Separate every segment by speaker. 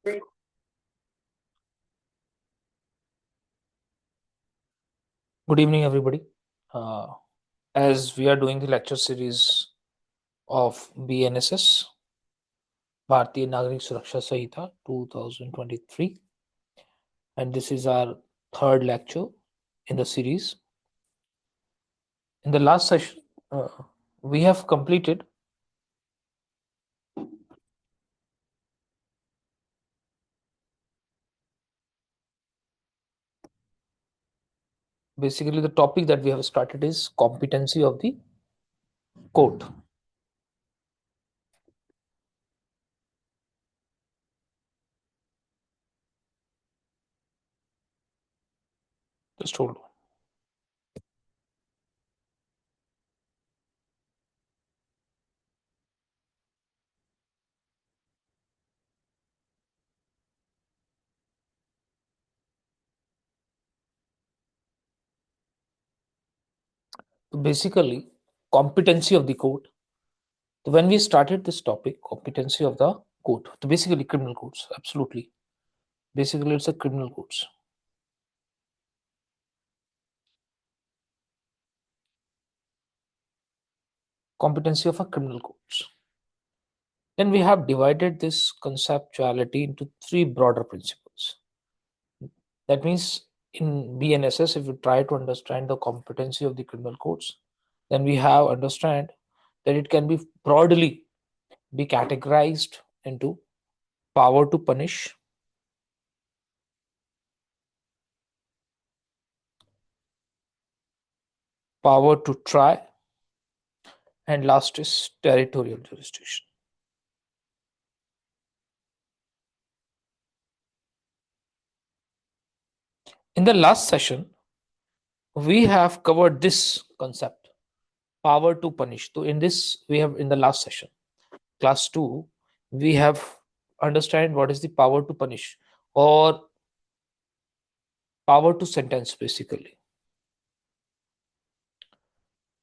Speaker 1: Good evening, everybody. Uh, as we are doing the lecture series of BNSS, Bharatiya Nagrik Suraksha Sahita 2023, and this is our third lecture in the series. In the last session, we have completed basically the topic that we have started is competency of the court. Just hold on. Basically, competency of the court. So when we started this topic, competency of the court, so basically criminal courts, absolutely. Basically, it's a criminal courts. Competency of a criminal courts. Then we have divided this conceptuality into three broader principles. That means in BNSS, if you try to understand the competency of the criminal courts, then we have understand that it can be broadly be categorized into power to punish, power to try, and last is territorial jurisdiction. In the last session, we have covered this concept, power to punish. So in this, we have in the last session, class 2, we have understand what is the power to punish or power to sentence basically.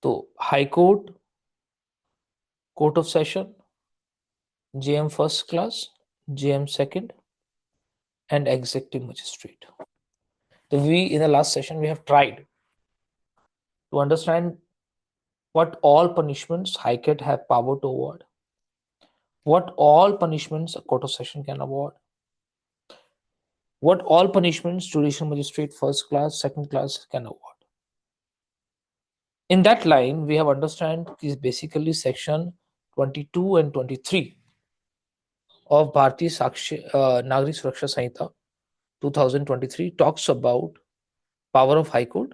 Speaker 1: So High Court, Court of Session, JM first class, JM second, and executive magistrate. So we in the last session we have tried to understand what all punishments High Court have power to award, what all punishments a Court of Session can award, what all punishments judicial magistrate first class, second class can award. In that line, we have understand is basically section 22 and 23 of Bharatiya Nagrik Suraksha Sanhita 2023 talks about power of High Court.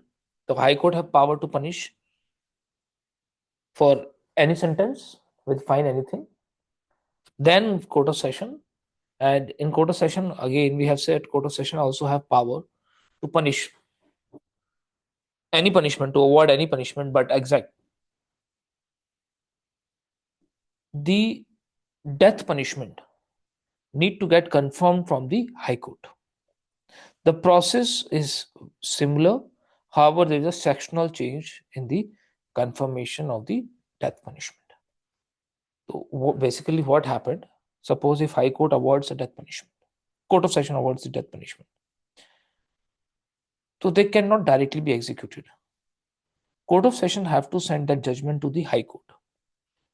Speaker 1: The High Court have power to punish for any sentence with fine anything. Then Court of Session, and in Court of Session again we have said Court of Session also have power to punish any punishment, to award any punishment, but exact the death punishment need to get confirmed from the High Court. The process is similar, however, there is a sectional change in the confirmation of the death punishment. So basically, what happened? Suppose if High Court awards a death punishment, Court of Session awards the death punishment, so they cannot directly be executed. Court of Session have to send that judgment to the High Court,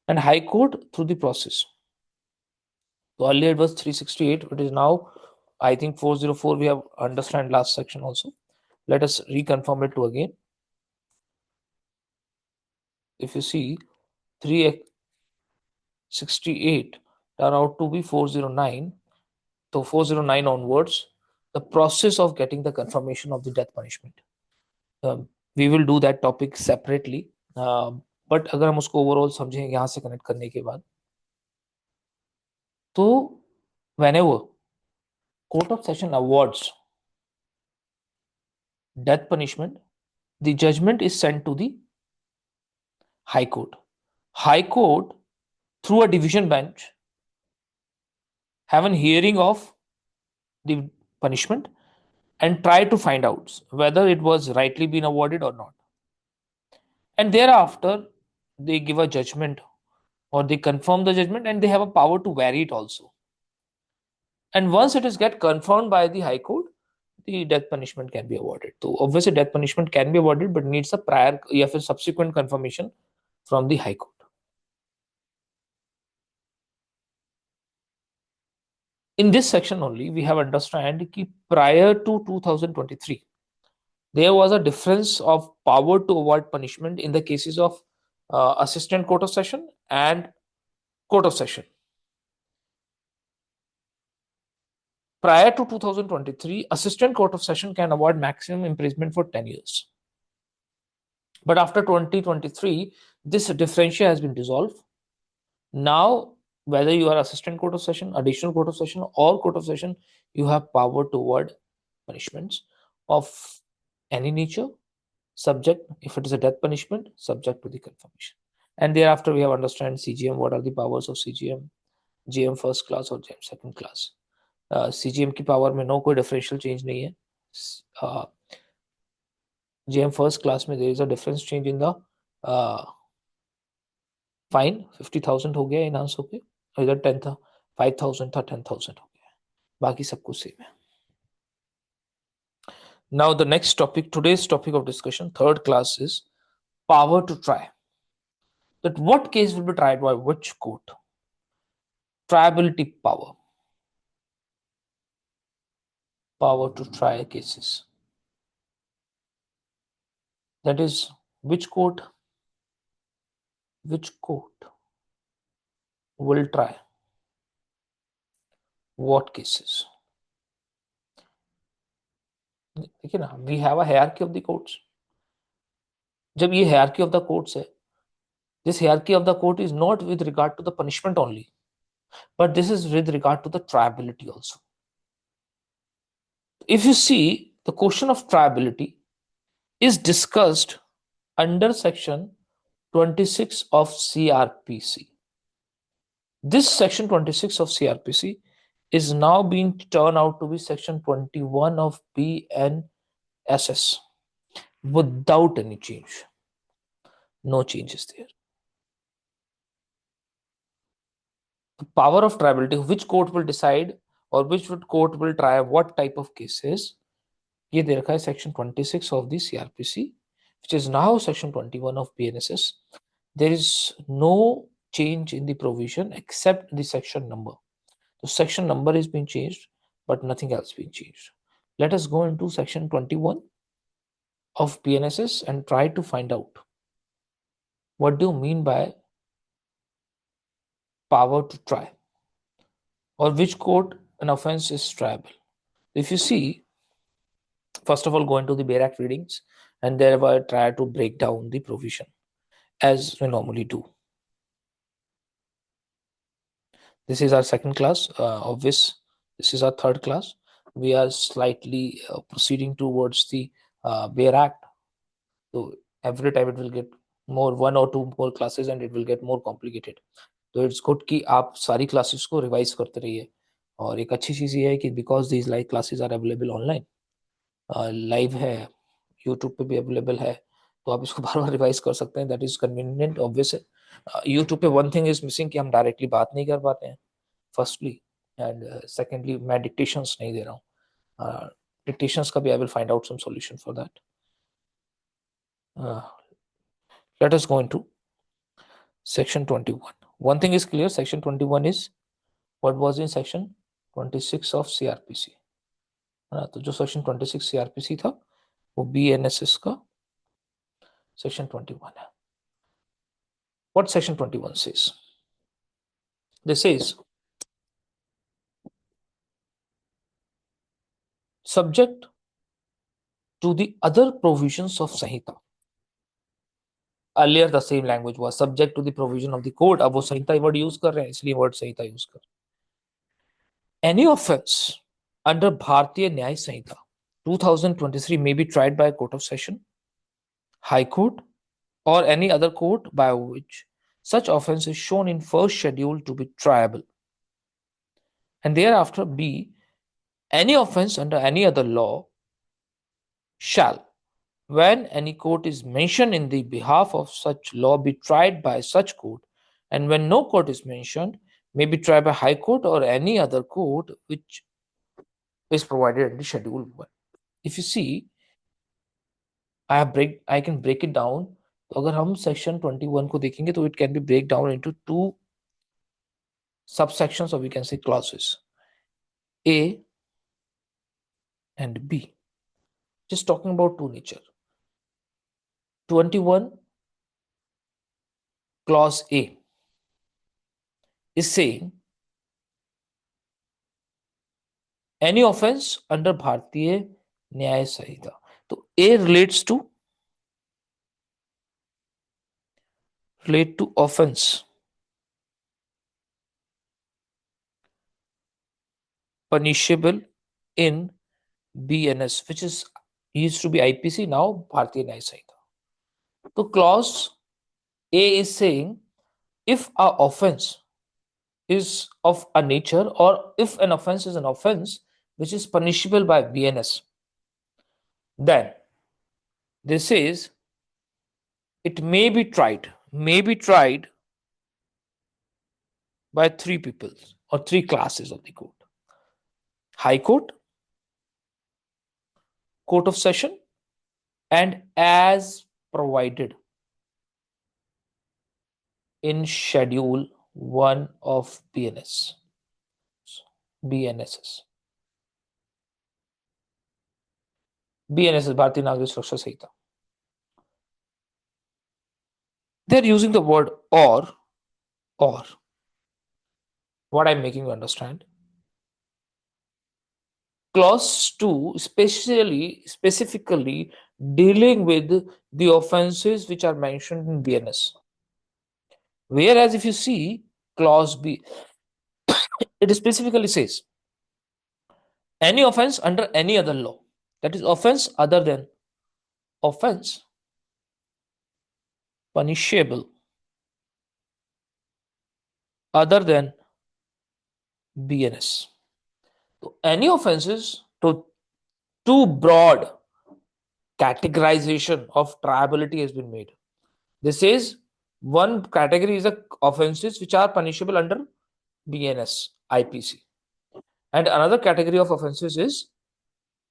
Speaker 1: and High Court through the process. So earlier it was 368, it is now I think 404. We have understand last section also. Let us reconfirm it to again. If you see 368 turn out to be 409. So 409 onwards, the process of getting the confirmation of the death punishment. We will do that topic separately. But अगर हम उसको overall समझें यहाँ से connect करने के बाद, तो whenever Court of Session awards death punishment, the judgment is sent to the High Court. High Court, through a division bench, have an hearing of the punishment and try to find out whether it was rightly been awarded or not. And thereafter, they give a judgment or they confirm the judgment, and they have a power to vary it also. And once it is get confirmed by the High Court, the death punishment can be awarded. So obviously death punishment can be awarded, but needs a prior या फिर subsequent confirmation from the High Court. In this section only, we have understand that prior to 2023, there was a difference of power to award punishment in the cases of assistant court of session and court of session. Prior to 2023, assistant court of session can award maximum imprisonment for 10 years. But after 2023, this differential has been dissolved. Now, whether you are assistant court of session, additional court of session, or court of session, you have power to award punishments of any nature, subject, if it is a death punishment, subject to the confirmation. And thereafter, we have understand CGM, what are the powers of CGM, GM first class or GM second class. CGM की power में no कोई differential change नहीं है. GM first class में there is a difference change in the fine 50,000 हो गया enhance होके, इधर 10 था 5,000 था 10,000 हो गया, बाकी सब कुछ सेम है. Now the next topic, today's topic of discussion, third class, is power to try. That what case will be tried by which court? Triability power. Power to try cases. That is, which court will try what cases? देखिए ना, we have a hierarchy of the courts. जब ये hierarchy of the courts है, this hierarchy of the court is not with regard to the punishment only, but this is with regard to the triability also. If you see, the question of triability is discussed under section 26 of CRPC. This section 26 of CRPC is now being turned out to be section 21 of BNSS without any change. No changes there. The power of triability, which court will decide or which court will try what type of cases, ये दे रखा है section 26 of the CRPC, which is now section 21 of BNSS. There is no change in the provision except the section number. The section number is being changed, but nothing else being changed. Let us go into section 21 of BNSS and try to find out what do you mean by power to try, or which court an offense is triable. If you see, first of all, go into the Bail Act readings and thereby try to break down the provision as we normally do. This is our second class of this. This is our third class. We are slightly proceeding towards the Bail Act. So every time it will get more, one or two more classes and it will get more complicated. तो it's good कि आप सारी classes को revise करते रहिए. और एक अच्छी चीज़ ये है कि because these live classes are available online, live है, यूट्यूब पे भी अवेलेबल है, तो आप इसको बार बार रिवाइज कर सकते हैं. That is convenient. ऑब्वियस है, यूट्यूब पे वन थिंग इज मिसिंग कि हम डायरेक्टली बात नहीं कर पाते हैं, फर्स्टली, एंड सेकेंडली मैं डिक्टेशंस नहीं दे रहा हूँ. डिक्टेशंस का भी I will find out some solution for that. Let us go into section 21. One thing is clear, section 21 is what was in section 26 of CRPC. तो जो section 26 CRPC था वो BNSS का section 21 है. What section 21 says? This says, subject to the other provisions of Sanhita. Earlier the same language was subject to the provision of the code. अब वो संहिता word use कर रहे हैं, इसलिए word संहिता use कर. Any offense under Bharatiya Nyaya Sanhita 2023 may be tried by a court of session, High Court, or any other court by which such offense is shown in first schedule to be triable, and thereafter be any offense under any other law shall, when any court is mentioned in the behalf of such law, be tried by such court, and when no court is mentioned, may be tried by High Court or any other court which is provided in the Schedule 1. If you see, I can break it down. तो अगर हम section 21 को देखेंगे तो it can be break down into two subsections, or we can say clauses, A and B. Just talking about two nature. 21 clause A is saying any offense under भारतीय न्याय संहिता. तो A relates to offense punishable in BNS, which is used to be IPC, now भारतीय न्याय संहिता. So clause A is saying if a offense is of a nature, or if an offense is an offense which is punishable by BNS, then this is it may be tried by three people or three classes of the court: High Court, Court of Session, and as provided in Schedule 1 of BNSS. BNSS, Bharatiya Nagrik Suraksha Sanhita. They're using the word or. What I'm making you understand. Clause 2 specifically dealing with the offenses which are mentioned in BNS. Whereas if you see clause B, it specifically says any offense under any other law, that is offense other than offense punishable other than BNS. So any offenses, to too broad categorization of triability has been made. This is one category is the offenses which are punishable under BNS IPC, and another category of offenses is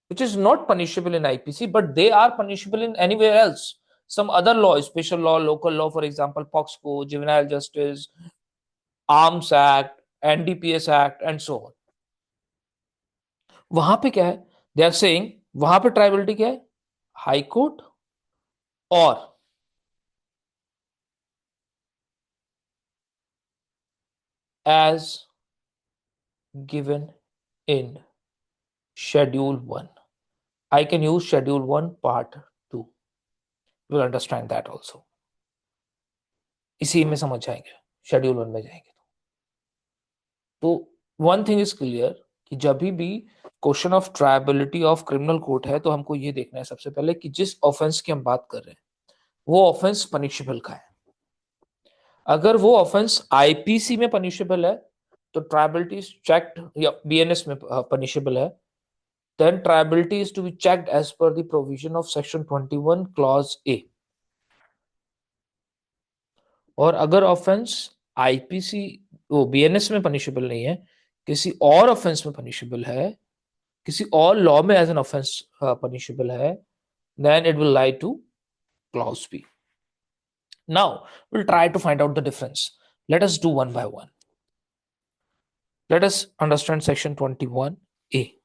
Speaker 1: which is not punishable in IPC, but they are punishable in anywhere else, some other law, special law, local law, for example POXCO, juvenile justice, Arms Act, NDPS Act, and so on. वहां पे क्या है, they are saying वहां पे ट्राइबिलिटी क्या है, high court और as given in Schedule 1. I can use Schedule 1 Part 2. You will understand that also. इसी में समझ जाएंगे, Schedule 1 में जाएंगे तो one thing is clear कि जब भी question of triability of criminal court है तो हमको ये देखना है सबसे पहले कि जिस ऑफेंस की हम बात कर रहे हैं वो ऑफेंस पनिशेबल का है. अगर वो ऑफेंस आईपीसी में पनिशेबल है तो ट्रायबिलिटी इज चेक्ड, या बीएनएस में पनिशेबल है, then triability is to be checked as per the provision of section 21 clause A. और अगर ऑफेंस आईपीसी वो बीएनएस में पनिशेबल नहीं है, किसी और ऑफेंस में पनिशेबल है, किसी और लॉ में एज एन ऑफेंस पनिशेबल है, then it will lie to clause B. Now we'll try to find out the difference. Let us do one by one. Let us understand section 21A.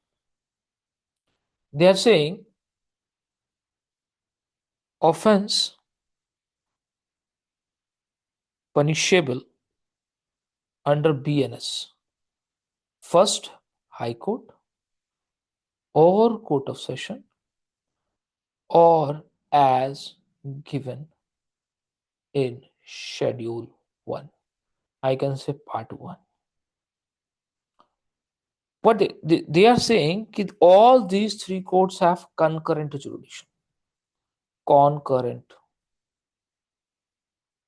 Speaker 1: They are saying offense punishable under BNS. First, High Court or Court of Session, or as given in Schedule 1. I can say Part 1. What they are saying that all these three courts have concurrent jurisdiction. Concurrent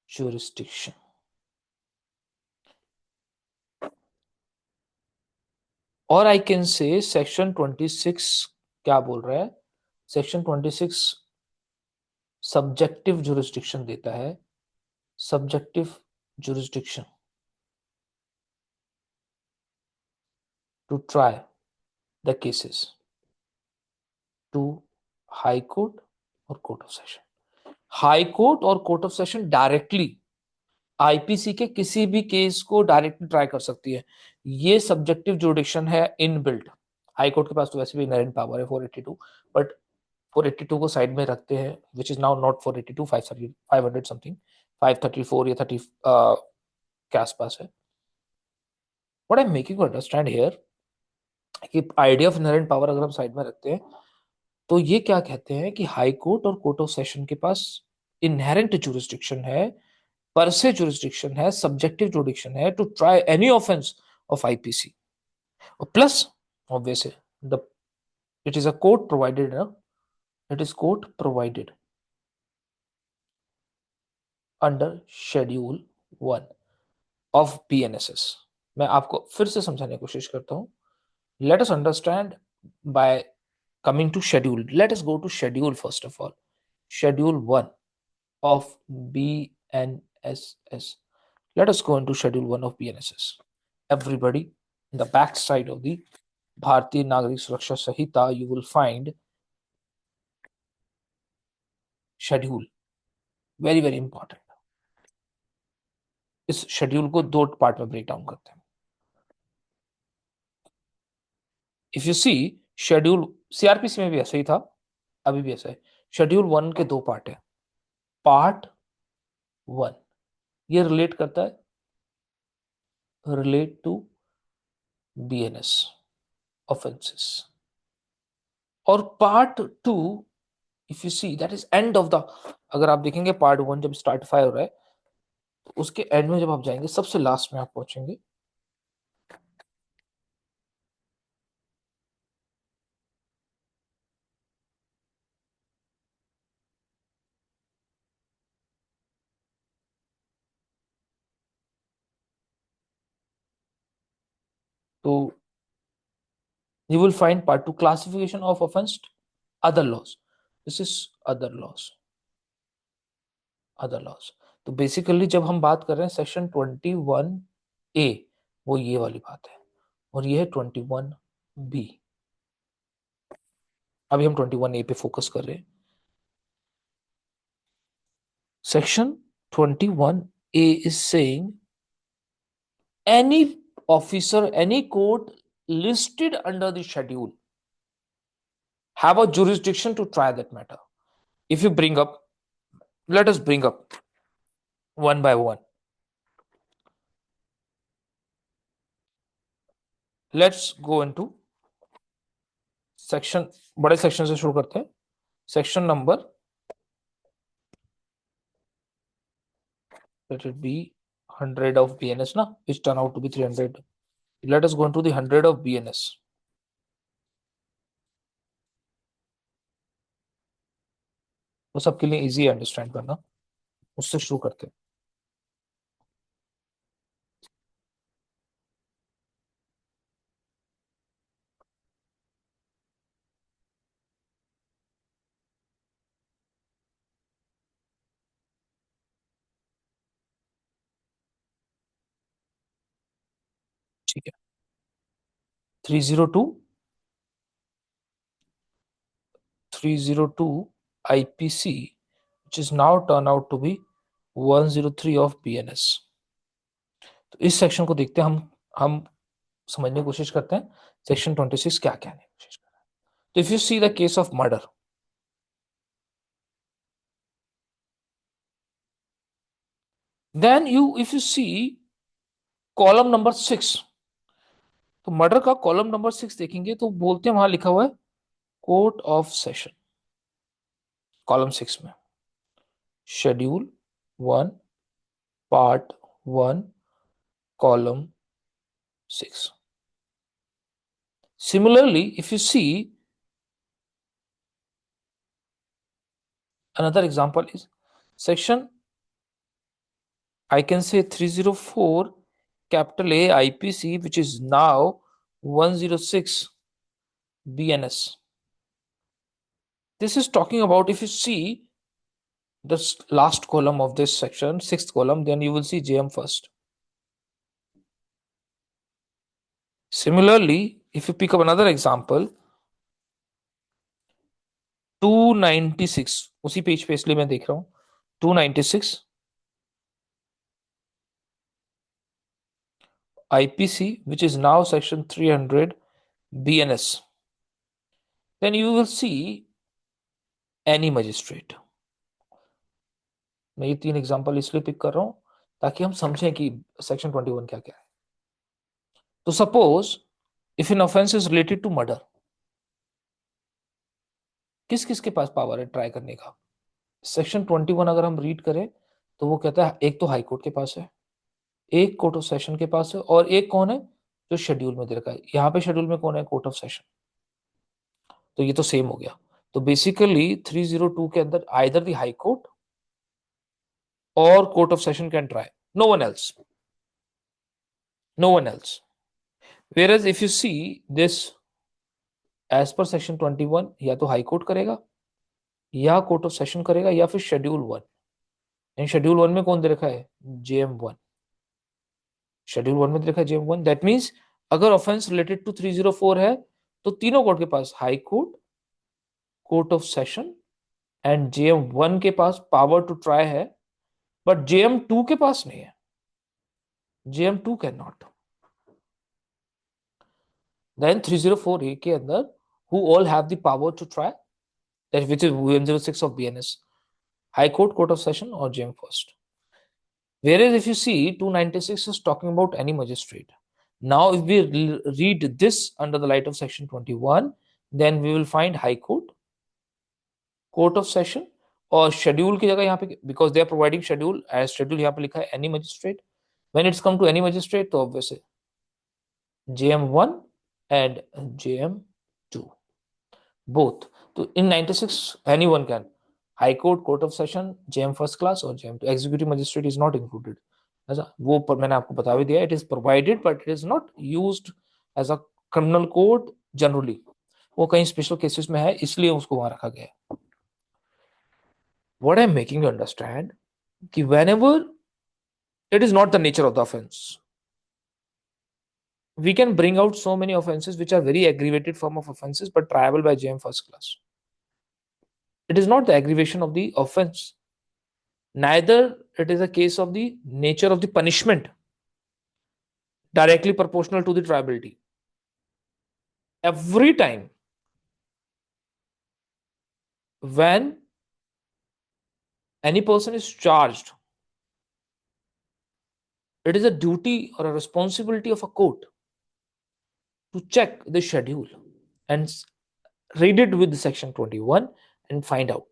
Speaker 1: jurisdiction. और I can say section 26 क्या बोल रहा है, section 26 subjective jurisdiction देता है, subjective jurisdiction. to try the cases to High Court or Court of Session. High court और court of session directly IPC के किसी भी केस को डायरेक्टली ट्राई कर सकती है. ये सब्जेक्टिव जुडिक्शन है इनबिल्ट. हाई कोर्ट के पास तो वैसे भी इनहेरेंट पावर है 482, बट 482 को साइड में रखते हैं, which is now not 482, 500 something, 534 या 30 के आसपास है. What I am making you understand here कि आइडिया ऑफ इनहेरेंट पावर अगर हम साइड में रखते हैं तो ये क्या कहते हैं कि हाई कोर्ट और कोर्ट ऑफ सेशन के पास इनहेरेंट जुरिस्डिक्शन है, पर से जुरिस्डिक्शन है, सब्जेक्टिव जुरिस्डिक्शन है to try any offence of IPC. Plus obviously the it is a court provided, it is court provided under schedule 1 of BNSS. मैं आपको फिर से समझाने की कोशिश करता हूं. Let us understand by coming to schedule. Let us go to schedule first of all. Schedule 1 of BNSS. Let us go into schedule 1 of BNSS. Everybody, in the back side of the Bharatiya Nagarik Suraksha Sahita, you will find schedule. Very, very important. इस schedule को दो part में break down करते हैं. If you see schedule, CrPC में भी ऐसा ही था, अभी भी ऐसा है. शेड्यूल 1 के दो पार्ट है. पार्ट 1 ये रिलेट करता है, रिलेट टू BNS offenses. और part 2 if you see that is end of the, अगर आप देखेंगे पार्ट 1 जब स्टार्टिफाई हो रहा है तो उसके एंड में जब आप जाएंगे सबसे लास्ट में आप पहुंचेंगे तो you will find part 2 classification of offense, other laws. This is other laws, other laws. तो बेसिकली जब हम बात कर रहे हैं सेक्शन 21A, वो ये वाली बात है, और ये है 21B. अभी हम 21A पे फोकस कर रहे हैं. Section 21A is saying any officer, any court listed under the schedule have a jurisdiction to try that matter. If you bring up, let us bring up one by one. Let's go into section, बड़े section से शुरू करते हैं. Section number, let it be 100 of BNS ना, which turn out to be 300. Let us go into the 100 of BNS. वो सबके लिए easy understand करना, उससे शुरू करते हैं. ठीक है. 302 IPC, which is now turn out to be 103 of BNS. तो इस सेक्शन को देखते हैं, हम समझने की कोशिश करते हैं सेक्शन 26 क्या कहने की कोशिश कर रहा है. तो if you see the case of murder, then if you see column number 6, तो मर्डर का कॉलम नंबर 6 देखेंगे तो बोलते हैं वहां लिखा हुआ है कोर्ट ऑफ सेशन. कॉलम 6 में schedule 1 part 1 column 6. Similarly, if you see another example is section, I can say 304 capital A IPC, which is now 106 BNS. This is talking about, if you see the last column of this section, 6th column, then you will see JM first. Similarly, if you pick up another example, 296, उसी page पे इसलिए मैं देख रहा हूं, 296 IPC, which is now section 300 BNS, then you will see any magistrate. मैं ये 3 example इसलिए पिक कर रहा हूं ताकि हम समझें कि सेक्शन 21 क्या क्या है. तो suppose if an offence is related to murder, किस किस के पास पावर है ट्राई करने का? सेक्शन 21 अगर हम रीड करें तो वो कहता है एक तो हाई कोर्ट के पास है, एक कोर्ट ऑफ सेशन के पास है, और एक कौन है जो शेड्यूल में दे रखा है. यहाँ पे शेड्यूल में कौन है? Court of session. तो ये तो सेम हो गया. तो बेसिकली 302 के अंदर आइदर द हाई कोर्ट और court of session can try, no one else, no one else. Whereas if you see this as per section 21, या तो हाई कोर्ट करेगा या कोर्ट ऑफ सेशन करेगा या फिर शेड्यूल 1. एंड शेड्यूल 1 में कौन दे रखा है? JM1. शेड्यूल 1 में दे रखा है JM1. दैट मींस अगर ऑफेंस रिलेटेड टू 304 है तो तीनों कोर्ट के पास, high court, court of session and JM1 के पास पावर टू ट्राई है, बट JM2 के पास नहीं है. JM2 can not. Then 304A के अंदर who all have the power to try, that which is 106 of BNS, High Court, Court of Session or JM first. Whereas if you see 296 is talking about any magistrate. Now if we read this under the light of section 21, then we will find High Court, Court of Session और schedule की जगह यहाँ पे, because they are providing schedule, as schedule यहाँ पे लिखा है any magistrate. When it's come to any magistrate तो obviously JM1 and JM2 both. तो in 96 anyone can. High Court, Court of Session, JM first class और JM2. Executive magistrate is not included. ऐसा वो पर मैंने आपको बता भी दिया. It is provided but it is not used as a criminal court generally. वो कहीं स्पेशल केसेस में है इसलिए उसको वहां रखा गया है. What I'm making you understand कि whenever it is not the nature of the offense, we can bring out so many offenses which are very aggravated form of offenses but triable by JM first class. It is not the aggravation of the offense, neither it is a case of the nature of the punishment directly proportional to the triability. Every time when any person is charged, it is a duty or a responsibility of a court to check the schedule and read it with section 21 and find out.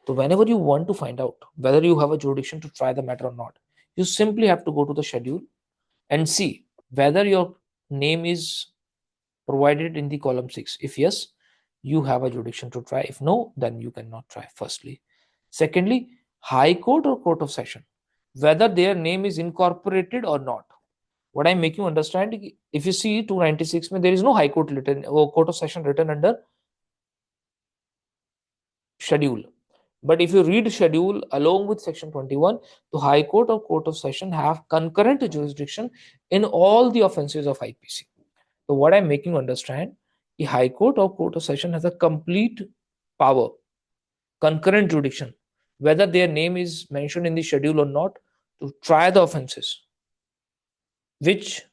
Speaker 1: So whenever you want to find out whether you have a jurisdiction to try the matter or not, you simply have to go to the schedule and see whether your name is provided in the column 6. If yes, you have a jurisdiction to try. If no, then you cannot try, firstly. Secondly, High Court or Court of Session, whether their name is incorporated or not. What I'm making you understand, if you see 296, there is no High Court written or Court of Session written under schedule. But if you read schedule along with section 21, the High Court or Court of Session have concurrent jurisdiction in all the offenses of IPC. So what I'm making you understand, the High Court or Court of Session has a complete power, concurrent jurisdiction, whether their name is mentioned in the schedule or not, to try the offenses which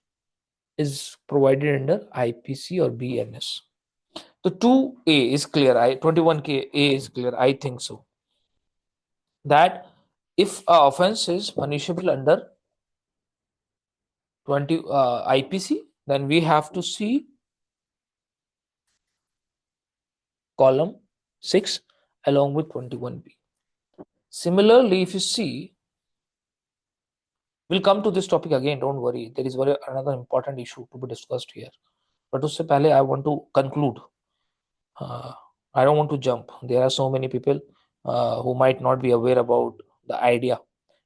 Speaker 1: is provided under IPC or BNS. So 2A is clear, 21K A is clear, I think so. That if a offense is punishable under 20 IPC, then we have to see column 6 along with 21B. Similarly, if you see, we'll come to this topic again, don't worry. There is another important issue to be discussed here. But usse pehle I want to conclude. I don't want to jump. There are so many people who might not be aware about the idea,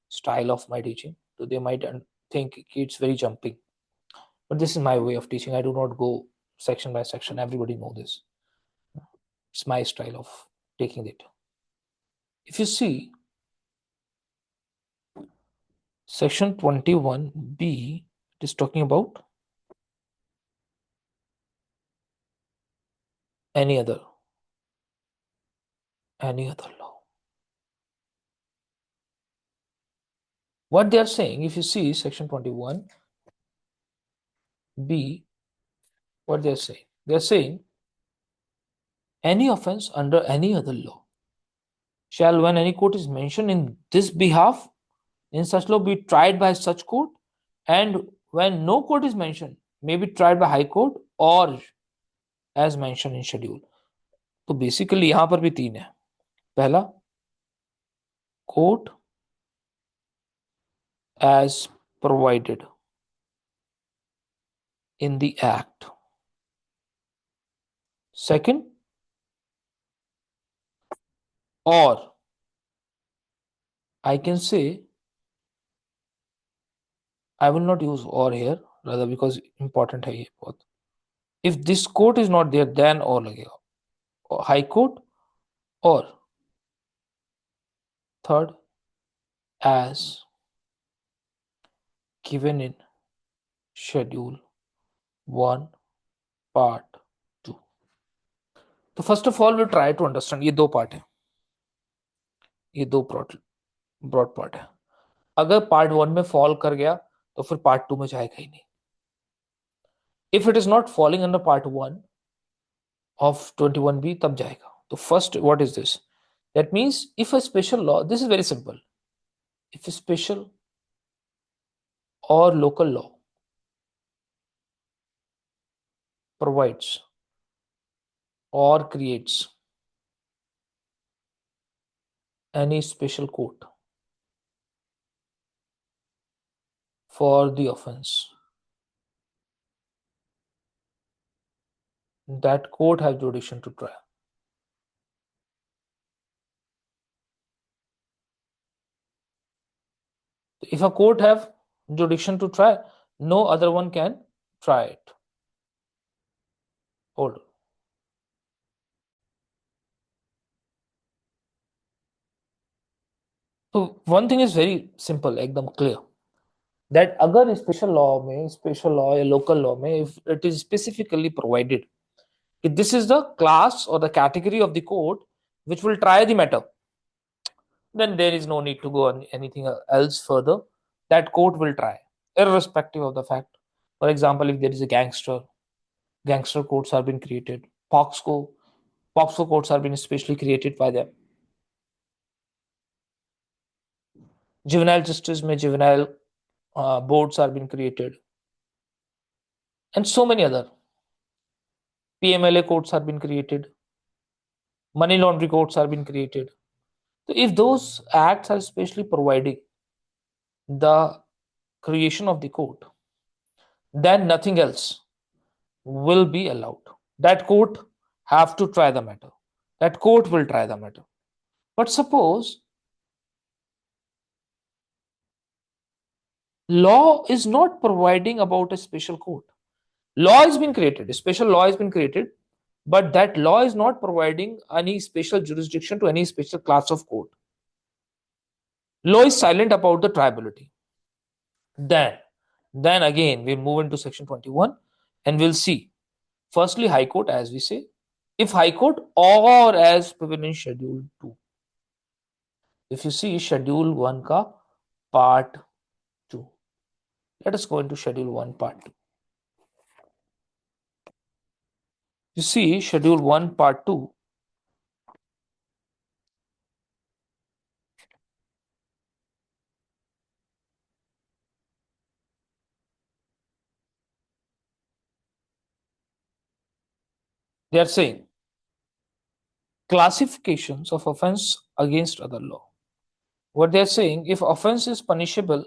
Speaker 1: style of my teaching. So they might think it's very jumping. But this is my way of teaching. I do not go section by section. Everybody knows this. It's my style of taking it. If you see, section 21B, it is talking about any other law. What they are saying, if you see section 21 B, what they are saying, any offense under any other law shall, when any court is mentioned in this behalf, in such law be tried by such court, and when no court is mentioned, may be tried by high court or as mentioned in schedule. तो basically यहां पर भी तीन है. पहला, court as provided in the act. Second, or I can say, I will not use or here, rather because important है ये बहुत. If this court is not there, then or लगेगा. Or high court, or third, as given in schedule 1 part 2. तो first of all we try to understand, ये दो part है, ये दो ब्रॉड पार्ट है. अगर पार्ट 1 में फॉल कर गया तो फिर पार्ट 2 में जाएगा ही नहीं. If it is not falling under part 1 of 21B, तब जाएगा. तो first, what is this? That means if a special law, this is very simple, if a special or local law provides or creates any special court for the offense, that court has jurisdiction to try. If a court have jurisdiction to try, no other one can try it. Hold on. So one thing is very simple, एकदम clear, that अगर special law में, special law या local law में, if it is specifically provided that this is the class or the category of the court which will try the matter, then there is no need to go on anything else further. That court will try, irrespective of the fact. For example, if there is a gangster courts have been created. POXCO courts have been specially created by them. Juvenile justice में juvenile boards are been created, and so many other. PMLA courts have been created. Money laundering courts have been created. So if those acts are specially providing the creation of the court, then nothing else will be allowed. That court have to try the matter. That court will try the matter. But suppose law is not providing about a special court. Law has been created, a special law has been created, but that law is not providing any special jurisdiction to any special class of court. Law is silent about the tribability. Then again we move into section 21 and we'll see. Firstly, high court, as we say, if high court or as provided in schedule 2. If you see schedule 1 ka part 2, let us go into schedule 1 part 2. You see schedule 1 part 2, they are saying classifications of offense against other law. What they are saying, if offense is punishable,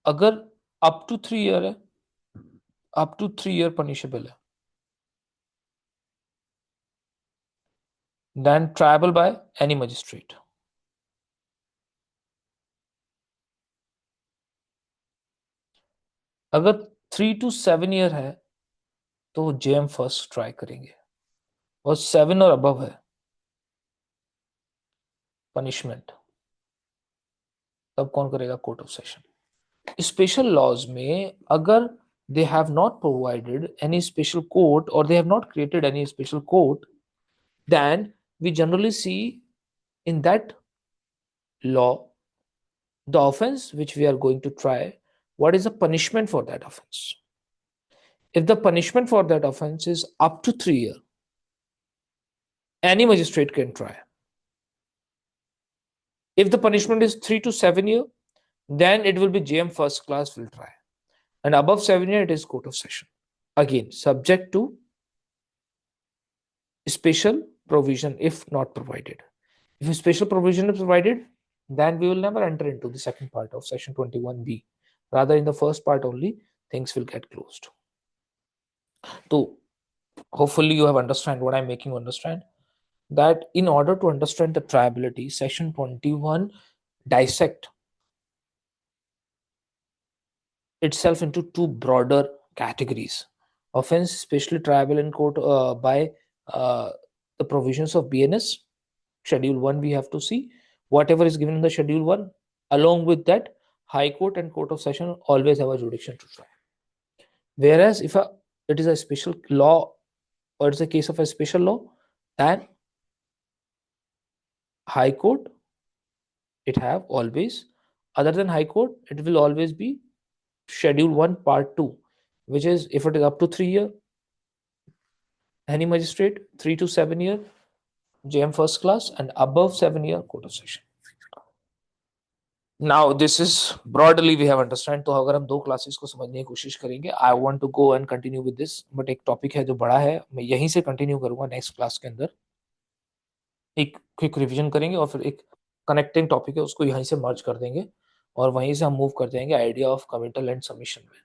Speaker 1: अगर up to 3 year है, up to 3 year punishable है, then triable by any magistrate. अगर 3 to 7 year है तो JM first try करेंगे, और 7 और above है पनिशमेंट, तब कौन करेगा? Court of session. Special laws में अगर they have not provided any special court, or they have not created any special court, then we generally see in that law the offense which we are going to try, what is the punishment for that offense. If the punishment for that offense is up to 3 years, any magistrate can try. If the punishment is 3 to 7 years, then it will be JM first class will try. And above 7 years, it is court of session. Again, subject to special provision if not provided. If a special provision is provided, then we will never enter into the second part of section 21B. Rather, in the first part only, things will get closed. So, hopefully you have understand what I'm making you understand. That in order to understand the triability, section 21 dissect itself into two broader categories. Offense especially triable in court by the provisions of BNS. Schedule 1 we have to see. Whatever is given in the Schedule 1, along with that, High Court and Court of Session always have a jurisdiction to try. Whereas if it is a special law, or it's a case of a special law, then High Court, it have always, other than High Court, it will always be Schedule 1 Part 2, which is if it is up to 3 years, any magistrate, 3 to 7 years, JM first class, and above 7 years, Court of Session. Now this is broadly we have understand. तो अगर हम दो classes को समझने की कोशिश करेंगे, I want to go and continue with this, but एक टॉपिक है जो बड़ा है, मैं यहीं से कंटिन्यू करूंगा नेक्स्ट क्लास के अंदर. एक क्विक रिवीजन करेंगे और फिर एक कनेक्टिंग टॉपिक है उसको यहीं से मर्ज कर देंगे और वहीं से हम मूव कर जाएंगे idea of committal and submission में.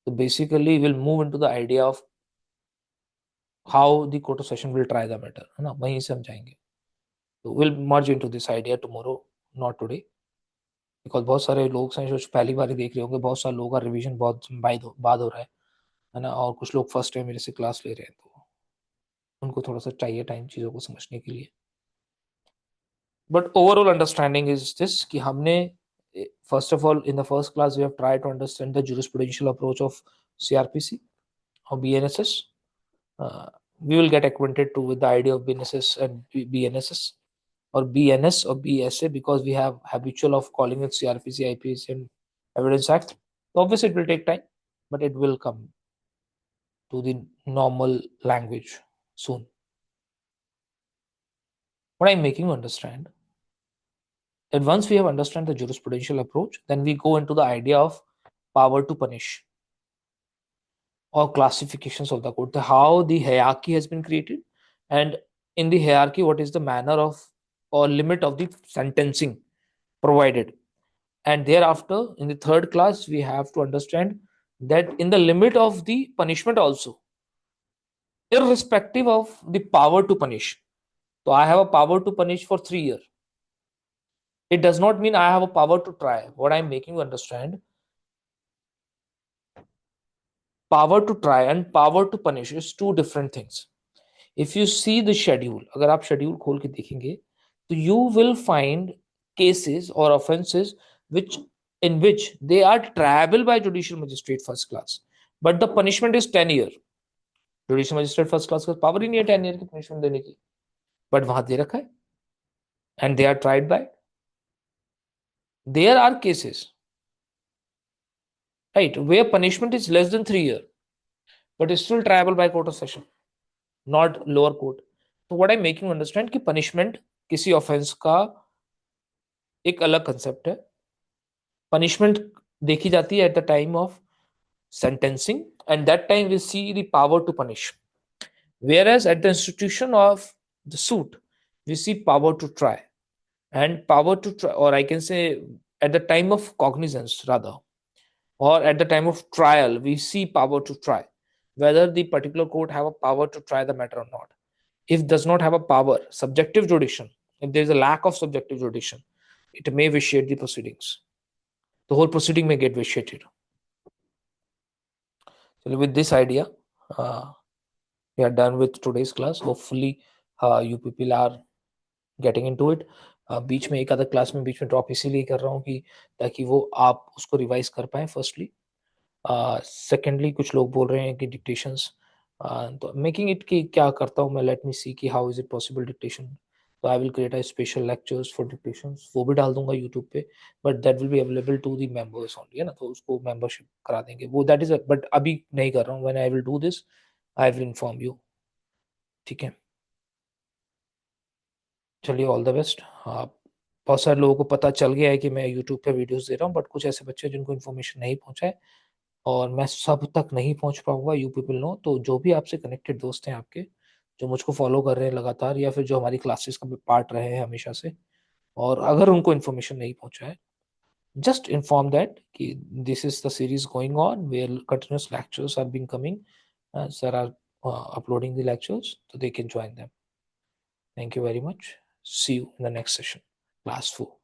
Speaker 1: तो basically will move into the idea of how the court of session will try the matter, है ना, वहीं से हम जाएंगे. तो will merge into this idea tomorrow, not today, because बहुत सारे लोग हैं जो पहली बार देख रहे होंगे, बहुत सारे लोगों का रिवीजन बहुत बाद हो रहा है ना, और कुछ लोग फर्स्ट टाइम मेरे से क्लास ले रहे हैं, तो उनको थोड़ा सा चाहिए टाइम चीज़ों को समझने के लिए. But overall understanding is this कि हमने first of all in the first class we have try to understand the jurisprudential approach of CRPC or BNSS. We will get acquainted too with the idea of BNSS and BNSS, or BNS or BSA, because we have habitual of calling it CRPC, IPC, and Evidence Act. So obviously, it will take time, but it will come to the normal language soon. What I'm making you understand that once we have understand the jurisprudential approach, then we go into the idea of power to punish or classifications of the court, how the hierarchy has been created, and in the hierarchy, what is the manner of or limit of the sentencing provided. And thereafter, in the third class, we have to understand that in the limit of the punishment also, irrespective of the power to punish. So I have a power to punish for 3 years. It does not mean I have a power to try. What I'm making you understand, power to try and power to punish is two different things. If you see the schedule, अगर आप schedule खोल के देखेंगे, तो you will find cases or offenses in which they are triable by judicial magistrate first class, but the punishment is 10 years. Judicial magistrate first class का power ही नहीं है 10 years की punishment देने की, but वहां दे रखा है, and they are tried by. There are cases, right, where punishment is less than 3 years, but is still triable by court of session, not lower court. So what I'm making you understand कि punishment किसी offense का एक अलग concept है. Punishment देखी जाती है at the time of sentencing, and that time we see the power to punish. Whereas at the institution of the suit, we see power to try, and power to try, or I can say at the time of cognizance rather, or at the time of trial, we see power to try, whether the particular court have a power to try the matter or not. If does not have a power, subjective jurisdiction, if there is a lack of subjective jurisdiction, it may vitiate the proceedings. The whole proceeding may get vitiated. So with this idea, we are done with today's class. Hopefully, you people are getting into it. बीच में एक आधा class में बीच में drop इसीलिए कर रहा हूँ कि ताकि वो आप उसको रिवाइज कर पाए फर्स्टली, सेकेंडली कुछ लोग बोल रहे हैं कि डिक्टेशंस, तो मेकिंग इट कि क्या करता हूँ मैं, लेट मी सी कि how is it possible dictation. तो I will create a special lectures for dictations, वो भी डाल दूंगा यूट्यूब पे, but that will be available to the members only, है ना, तो उसको मेंबरशिप करा देंगे वो, दैट इज, बट अभी नहीं कर रहा हूँ। When I will do this I will inform you, ठीक है। चलिए, ऑल द बेस्ट। आप, बहुत सारे लोगों को पता चल गया है कि मैं यूट्यूब पे वीडियोस दे रहा हूँ, बट कुछ ऐसे बच्चे हैं जिनको इन्फॉर्मेशन नहीं पहुंचा है, और मैं सब तक नहीं पहुंच पाऊंगा, यू पीपल नो। तो जो भी आपसे कनेक्टेड दोस्त हैं आपके, जो मुझको फॉलो कर रहे हैं लगातार, या फिर जो हमारी क्लासेस का पार्ट रहे हैं हमेशा से, और अगर उनको इन्फॉर्मेशन नहीं पहुंचा है, जस्ट इन्फॉर्म दैट कि this is the series going on where continuous lectures are being coming, sir are uploading the lectures, so they can join them. Thank you very much. See you in the next session, class 4.